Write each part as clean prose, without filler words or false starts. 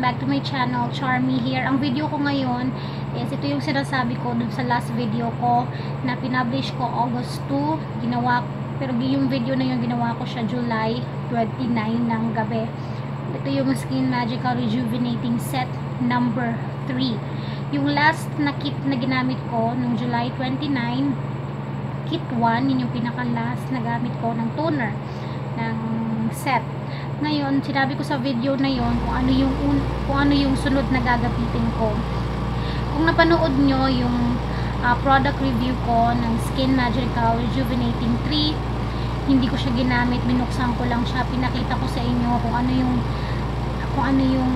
back to my channel, Charmy here. Ang video ko ngayon is ito yung sinasabi ko dun sa last video ko na pinablish ko August 2, pero yung video na yun ginawa ko siya July 29 ng gabi. Ito yung Skin Magical Rejuvenating Set number 3. Yung last na kit na ginamit ko nung July 29, kit 1, yun yung pinaka last na gamit ko ng toner ng set. Ngayon, sinabi ko sa video na yon kung ano yung sunod na gagamitin ko. Kung napanood nyo yung product review ko ng Skin Magical Rejuvenating 3, hindi ko siya ginamit, binuksan ko lang siya, pinakita ko sa inyo kung ano yung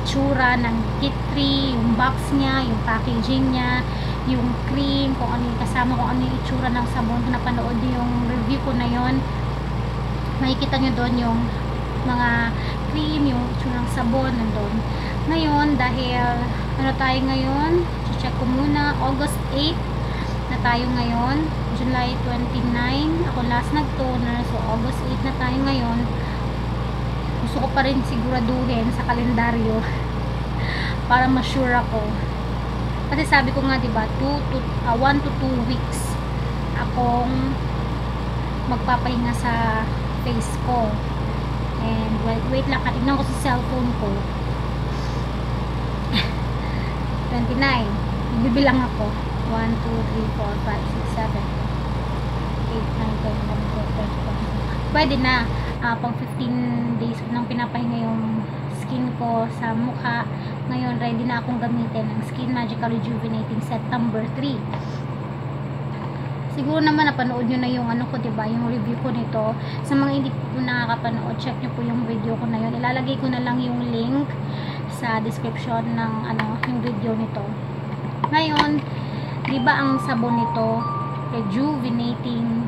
itsura ng kit 3, yung box niya, yung packaging niya, yung cream, kung ano yung kasama, kung ano yung itsura ng sabon. Kung napanood yung review ko na yon, makikita nyo doon yung mga cream, yung itsura ng sabon nandun. Ngayon, dahil ano tayo ngayon, check ko muna, August 8 na tayo ngayon, July 29 ako last nag-toner, so August 8 na tayo ngayon. Gusto ko pa rin siguraduhin sa kalendaryo para ma-sure ako, kasi sabi ko nga diba 1 to 2 weeks akong magpapahinga sa face ko. And wait lang, katignan ko sa cellphone ko. 29. Bibilang ako. 1, 2, 3, 4, 5, 6, 7, 8, 9, 10, 11, 12, 13, 14. Pwede na. Pag 15 days ko nang pinapahinga yung skin ko sa mukha. Ngayon, ready na akong gamitin ang Skin Magical Rejuvenating Set number 3. Siguro naman napanood nyo na yung ano ko, diba, yung review ko nito. Sa mga hindi po nakakapanood, check nyo po yung video ko na yun. Ilalagay ko na lang yung link sa description ng yung video nito. Ngayon, diba ang sabon nito, rejuvenating,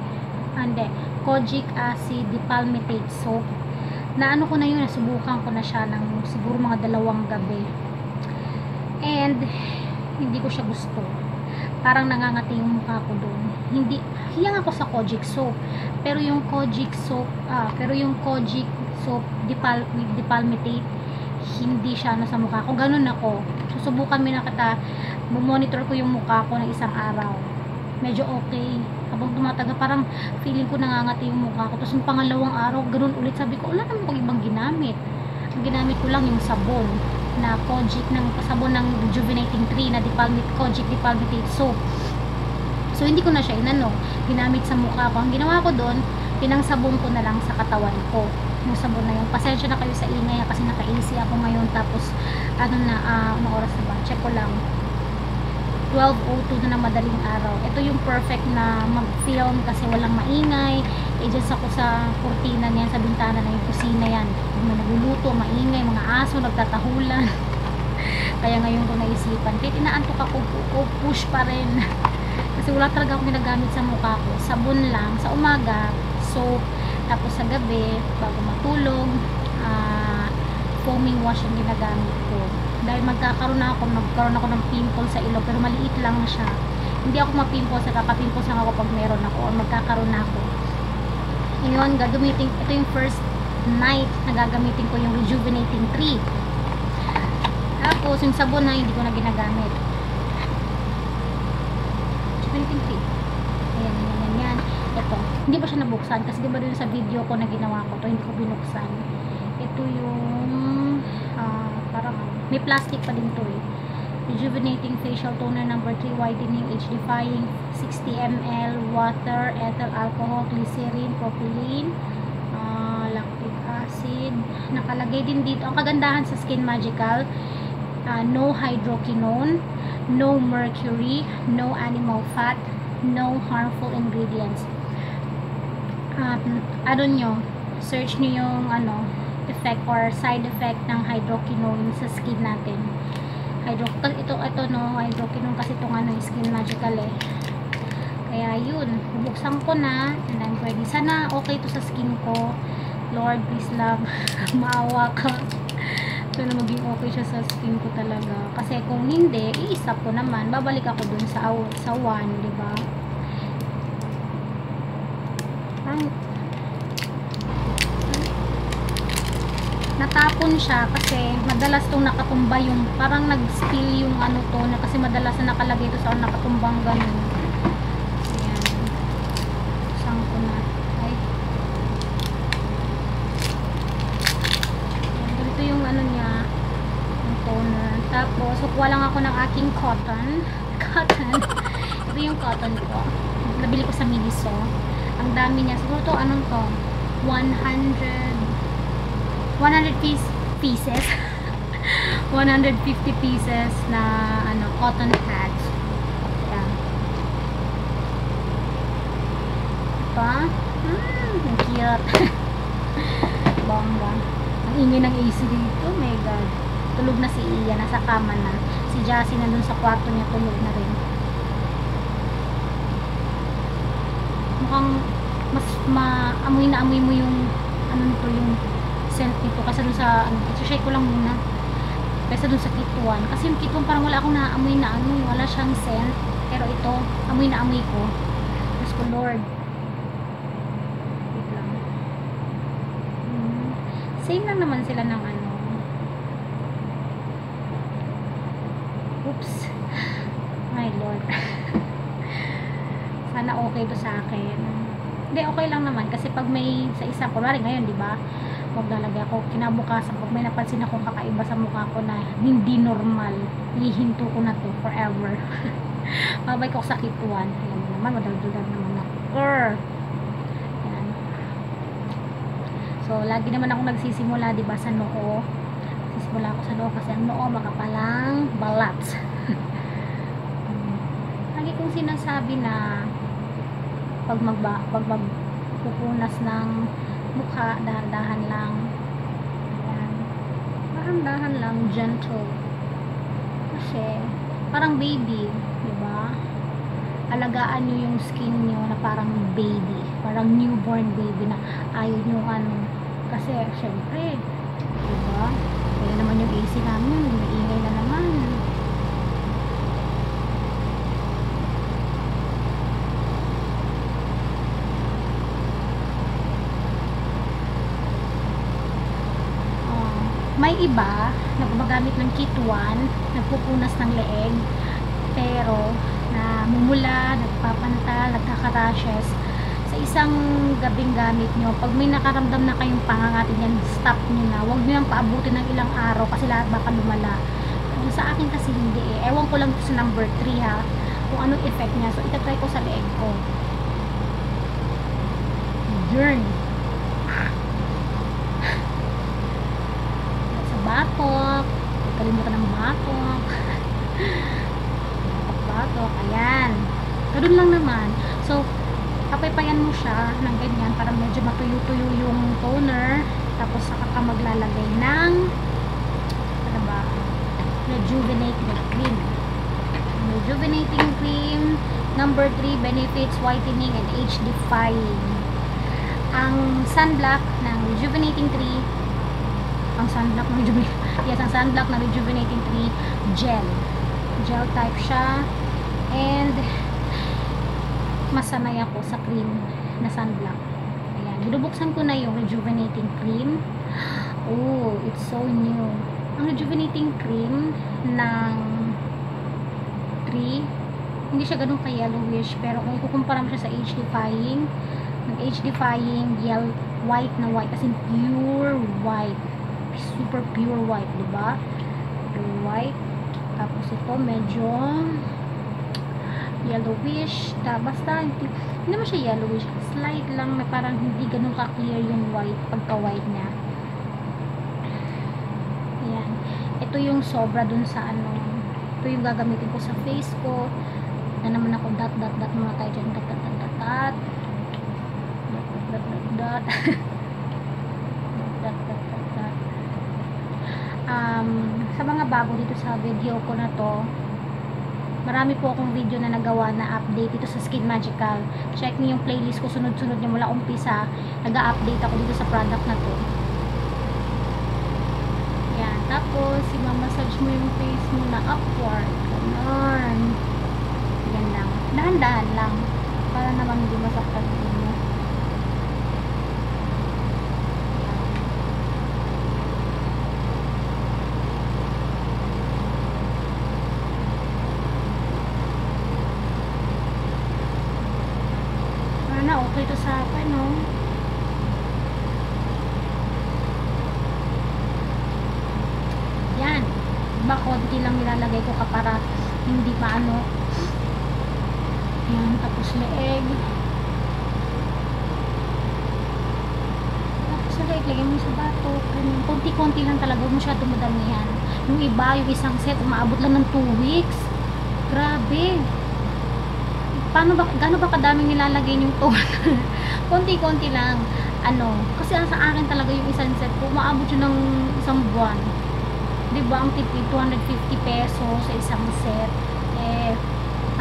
kojic acid dipalmitate soap. Na ano ko na yun, nasubukan ko na siya ng siguro mga 2 gabi. And, hindi ko siya gusto. Parang nangangati yung mukha ko doon. Hindi, hiyang ako sa kojic soap. Pero yung kojic soap with dipalmitate, hindi siya sa mukha ko. Ganun ako. Susubukan mo na kita, monitor ko yung mukha ko ng isang araw. Medyo okay. Habang tumataga, parang feeling ko nangangati yung mukha ko. Tapos yung pangalawang araw, ganun ulit. Sabi ko, wala naman pag ibang ginamit. Ang ginamit ko lang yung sabon na kojic, sabon ng Rejuvenating 3 na kojic dipalmitate soap. So hindi ko na siya ginamit sa mukha ko. Ang ginawa ko doon, pinangsabon ko na lang sa katawan ko yung sabon na yun. Pasensya na kayo sa ingay kasi naka-AC ako ngayon. Tapos ano oras na ba? Check ko lang, 12:02 na madaling araw. Ito yung perfect na mag-film kasi walang maingay. Adjust ako sa kurtina niyan, sa bintana na yung kusina yan. May nagluluto, maingay, mga aso, nagtatahulan. Kaya ngayon ko naisipan. Kahit inaantok ako, push pa rin. Kasi wala talaga akong ginagamit sa mukha ko. Sabon lang, sa umaga, soap, tapos sa gabi, bago matulog, foaming wash yung ginagamit ko. Dahil magkakaroon ako ng pimple sa ilong, pero maliit lang siya. Hindi ako mapimples, nagkaka-pimples lang ako pag meron ako, o magkakaroon na ako. Ngayon, ito yung first night na gagamitin ko yung Rejuvenating 3. Tapos, yung sabon na hindi ko na ginagamit. Rejuvenating 3. Ayan. Ito. Hindi pa siya nabuksan kasi diba dun sa video ko na ginawa ko to, hindi ko binuksan. Ito yung parang may plastic pa din to eh. Rejuvenating Facial Toner number 3, Whitening Age Defying, 60 ml, water, ethyl alcohol, glycerin, propylene, lactic acid. Nakalagay din dito, ang kagandahan sa Skin Magical, no hydroquinone, no mercury, no animal fat, no harmful ingredients. Search nyo yung effect or side effect ng hydroquinone sa skin natin. Hydroquinone kasi itong Skin Magical eh. Kaya yun, bubuksan ko na and I'm ready. Sana okay to sa skin ko. Lord, please lang, maawa ka. Sana maging okay siya sa skin ko talaga. Kasi kung hindi, iisap ko naman. Babalik ako dun sa 1, diba? natapon siya kasi madalas tong nakatumba yung parang nag-spill yung ano to na kasi madalas na nakalagay ito sa nakatumbang ganun. Ayan. Saan ko na? Ay. Ayan, ganito yung ano niya, yung toner. Tapos, kukuha lang ako ng aking cotton. Ito yung cotton ko. Nabili ko sa Miniso. Ang dami niya. Siguro to, anong to? 100 pieces 150 pieces na ano, cotton pads. Ayan. Ito. Ang cute. Bongga. Ang ingay ng AC dito. Oh my god. Tulog na si Iya. Nasa kama na. Si Jassy na dun sa kwarto niya. Tulog na rin. Mukhang mas maamoy na amoy mo yung ano nito, yung scent nito kasi dun sa ano, i-shake ko lang muna kaysa dun sa kituan kasi yung kituan parang wala akong naamoy na ano, wala siyang scent, pero ito amoy na amoy ko. Diyos ko Lord, wait lang. Same lang naman sila ng ano. Oops, my Lord. Sana okay to sa akin. Hindi, okay lang naman kasi pag may sa isa, kunwari ngayon, di ba, maglalagay ako, kinabukasan pag may napansin akong kakaiba sa mukha ko na hindi normal, hihinto ko na to forever. Babay ko sa kituan. Ayan naman, madagdagan naman ako. Ayan. So, lagi naman ako nagsisimula, di ba, sa noo. Nagsisimula ako sa noo kasi ang noo makapalang balat. Lagi kong sinasabi na pag magpupunas ng mukha, dahan-dahan lang. Ayan. Dahan-dahan lang, gentle. Kasi parang baby, di ba? Alagaan nyo yung skin nyo na parang baby, parang newborn baby na ayaw nyo ano. Kasi syempre, di ba? Kaya naman yung AC namin, maingay na naman. May iba na gumagamit ng kituan, nagpupunas ng leeg, pero namumula, nagpapanta, nagkaka-rashes. Sa isang gabing gamit nyo, pag may nakaramdam na kayong pangangatin yan, stop nyo na. Huwag nyo nang paabutin ng ilang araw kasi lahat baka lumala. Pero sa akin kasi hindi eh. Ewan ko lang sa number 3 ha, kung anong effect niya. So, itatry ko sa leeg ko. Burn. Batok, kalimutan ng batok. Batok, ayan. Ganun lang naman. So, papaypayan mo siya ng ganyan para medyo matuyo-tuyo yung toner. Tapos saka ka maglalagay ng ano ba? Rejuvenating cream. Rejuvenating cream. Number 3, benefits whitening and age defying. Ang sunblock ng Rejuvenating 3, ang sunblock ng Rejuvenating 3 gel type siya, and masanay ako sa cream na sunblock. Ayan, binubuksan ko na yung Rejuvenating cream. Oh, it's so new. Ang Rejuvenating cream ng 3, hindi siya ganun ka yellowish, pero kung ikukumpara mo siya sa age defying, ng age defying yellow, white na white, as in pure white, super pure white, diba? Pure white. Tapos ito medyo yellowish, basta hindi naman siya yellowish, slight lang na parang hindi ganun ka-clear yung white, pagka-white niya. Ayan. Ito yung sobra dun sa ano, ito yung gagamitin ko sa face ko. Na naman ako, dot muna tayo dyan, dot sa mga bago dito sa video ko na to, marami po akong video na nagawa na update dito sa Skin Magical. Check niyo yung playlist ko, sunod-sunod niyo mula umpisa, nag-update ako dito sa product na to. Yan, tapos i-massage mo yung face mo na upward, ganun. Yan lang, dahan-dahan lang para naman hindi masaktan mo. tao ko ito sa ano. Yan. Diba, konti lang nilalagay ko para hindi maano. Yan, tapos leeg. Tapos leeg, lagay mo sa bato. Konti-konti lang talaga, huwag masyadong madamihan. Yung iba, yung isang set, umaabot lang ng 2 weeks. Grabe. Paano ba, gaano ba kadaming nilalagay yung toner? Konti-konti lang. Ano, kasi sa akin talaga yung isang set ko, umaabot yun ng isang buwan. Diba, ang tipid, 250 pesos sa isang set. Eh,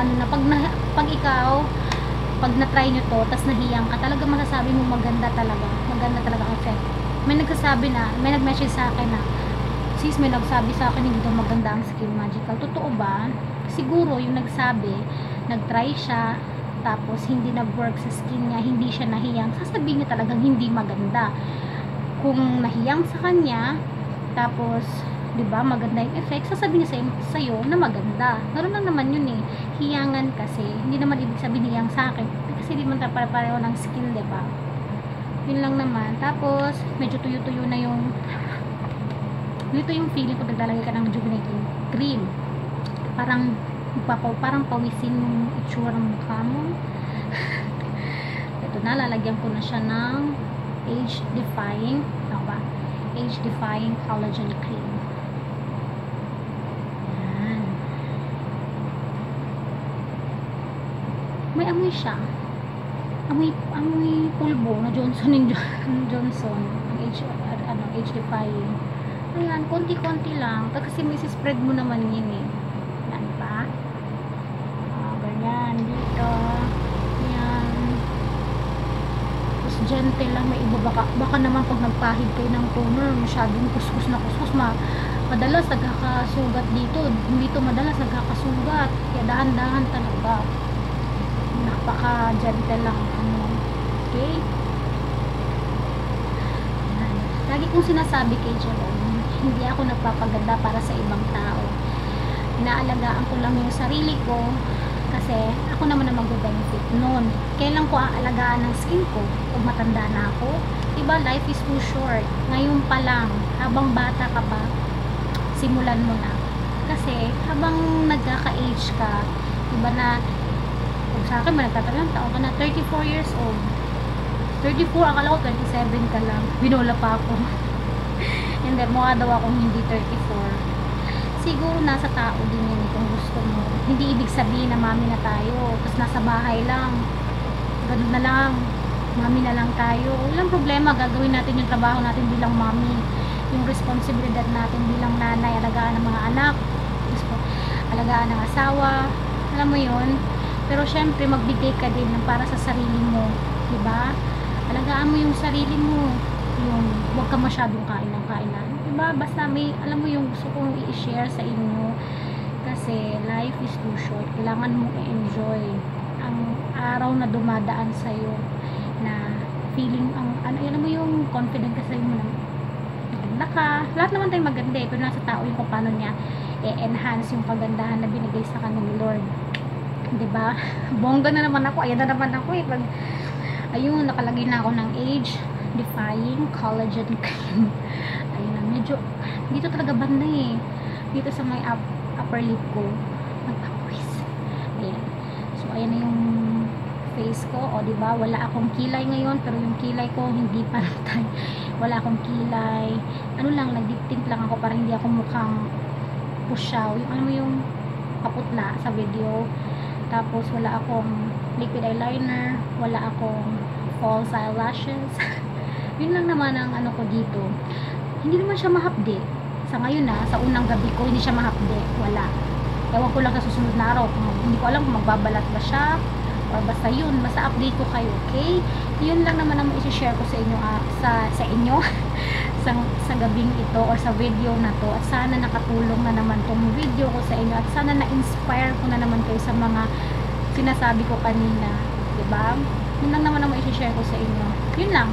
ano na, pag ikaw, pag na-try nyo to, tas nahiyang ka, talaga masasabi mo maganda talaga ang effect. May nagsasabi na, may nag-message sa akin na, sis, may nagsabi sa akin hindi daw maganda ang Skin Magical. Totoo ba? Siguro yung nagsabi, nag-try siya, tapos hindi nag-work sa skin niya, hindi siya nahiyang, sasabihin niya talagang hindi maganda. Kung nahiyang sa kanya, tapos, di ba, maganda yung effect, sasabihin niya sa'yo na maganda. Naroon lang naman yun eh. Hiyangan kasi, hindi naman ibig sabihin hiyang sa akin. Kasi di man tayo pareho ng skin, di ba? Yun lang naman. Tapos, medyo tuyo-tuyo na yung ito yung feeling pag naglalagay ka ng rejuvenating cream. Parang pawisin yung itsura ng mukha mo. Ito na, lalagyan ko na siya ng age-defying collagen cream. Yan. May amoy siya. Amoy pulbo na Johnson & Johnson. Age-defying. Ayan, konti-konti lang. Kasi may spread mo naman yun eh. Yan pa. Ganyan. Dito. Yan. Tapos gentle lang. May iba baka naman pag nagpahid kayo ng toner, masyadong kuskus na kuskus. Madalas nagkakasugat dito. Dito madalas nagkakasugat. Kaya dahan-dahan talaga. Napaka-gentle lang. Okay? Yan. Lagi kong sinasabi kay Jerome, hindi ako nagpapaganda para sa ibang tao. Inaalagaan ko lang yung sarili ko kasi ako naman na mag-benefit noon. Kailan ko aalagaan ng skin ko? Pag matanda na ako? Diba, life is too short. Ngayon pa lang, habang bata ka pa, simulan mo na. Kasi habang nagkaka-age ka, diba na, kung sa akin, managtatalang taon ka na, 34 years old. 34, akala ko 27 ka lang. Binola pa ako. Hindi, mukha daw akong hindi 34. Siguro nasa tao din yun kung gusto mo. Hindi ibig sabihin na mami na tayo, tapos nasa bahay lang. Ganun na lang. Mami na lang tayo. Walang problema, gagawin natin yung trabaho natin bilang mami. Yung responsibilidad natin bilang nanay, alagaan ng mga anak, alagaan ng asawa. Alam mo yun? Pero syempre, magbigay ka din ng para sa sarili mo. Diba? Alagaan mo yung sarili mo. Yung huwag ka masyadong kain ng kainan. Diba? Basta may, alam mo yung gusto kong i-share sa inyo. Kasi life is too short. Kailangan mong i-enjoy ang araw na dumadaan sa'yo na feeling, alam mo yung confident ka sa'yo mo na maganda ka. Lahat naman tayo maganda eh. Pero nasa tao yung kung paano niya i-enhance yung kagandahan na binigay sa kanya ni Lord. Diba? Bongga na naman ako. Ayan na naman ako eh. Ayun, nakalagay na ako ng age-defying collagen cream. Ayun na, medyo, dito talaga banda eh. Dito sa may upper lip ko. Nagpapawis. Ayan. So, ayan na yung face ko. O, diba? Wala akong kilay ngayon. Pero yung kilay ko, hindi pantay. Wala akong kilay. Ano lang, nag-dip-tint lang ako para hindi ako mukhang pusyaw. Yung, ano mo yung kaputla sa video. Tapos, wala akong liquid eyeliner. Wala akong false eyelashes. Yun lang naman ang ano ko dito. Hindi naman siya mahapde. Sa ngayon sa unang gabi ko, hindi siya mahapde. Wala. Ewan ko lang sa susunod na araw. Hindi ko alam kung magbabalat ba siya. Or basta yun. Basta update ko kayo, okay? Yun lang naman ang isi-share ko sa inyo. Sa inyo. sa gabing ito or sa video na to. At sana nakatulong na naman tong video ko sa inyo. At sana na-inspire ko na naman kayo sa mga sinasabi ko kanina. Diba? Yun lang naman ang isi-share ko sa inyo. Yun lang.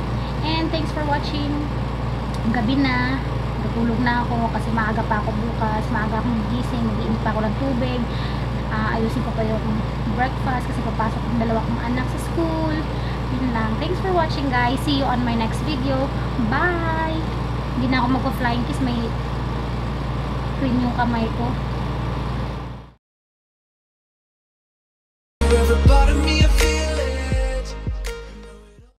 And thanks for watching. Gabi na. Natulog na ako kasi maaga pa ako bukas. Maaga akong gising. Mag-iinit pa ako ng tubig. Ayusin ko pa yung breakfast kasi papasok ng 2 kong anak sa school. Yun lang. Thanks for watching guys. See you on my next video. Bye! Hindi na ako magpa-flying kiss. May cream yung kamay ko.